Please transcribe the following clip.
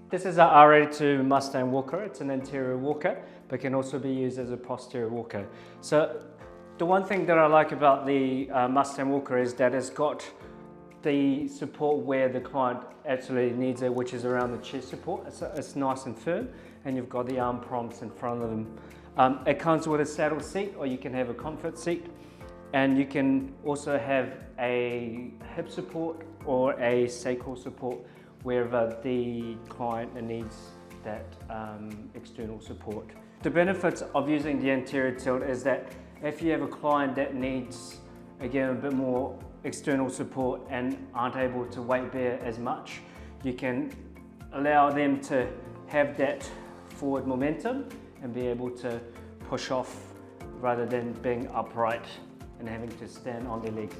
This is our R82 Mustang walker. It's an anterior walker, but can also be used as a posterior walker. So the one thing that I like about the Mustang walker is that it's got the support where the client actually needs it, which is around the chest support. It's nice and firm, and you've got the arm prompts in front of them. It comes with a saddle seat, or you can have a comfort seat, and you can also have a hip support or a sacral support wherever the client needs that external support. The benefits of using the anterior tilt is that if you have a client that needs, again, a bit more external support and aren't able to weight bear as much, you can allow them to have that forward momentum and be able to push off rather than being upright and having to stand on their legs.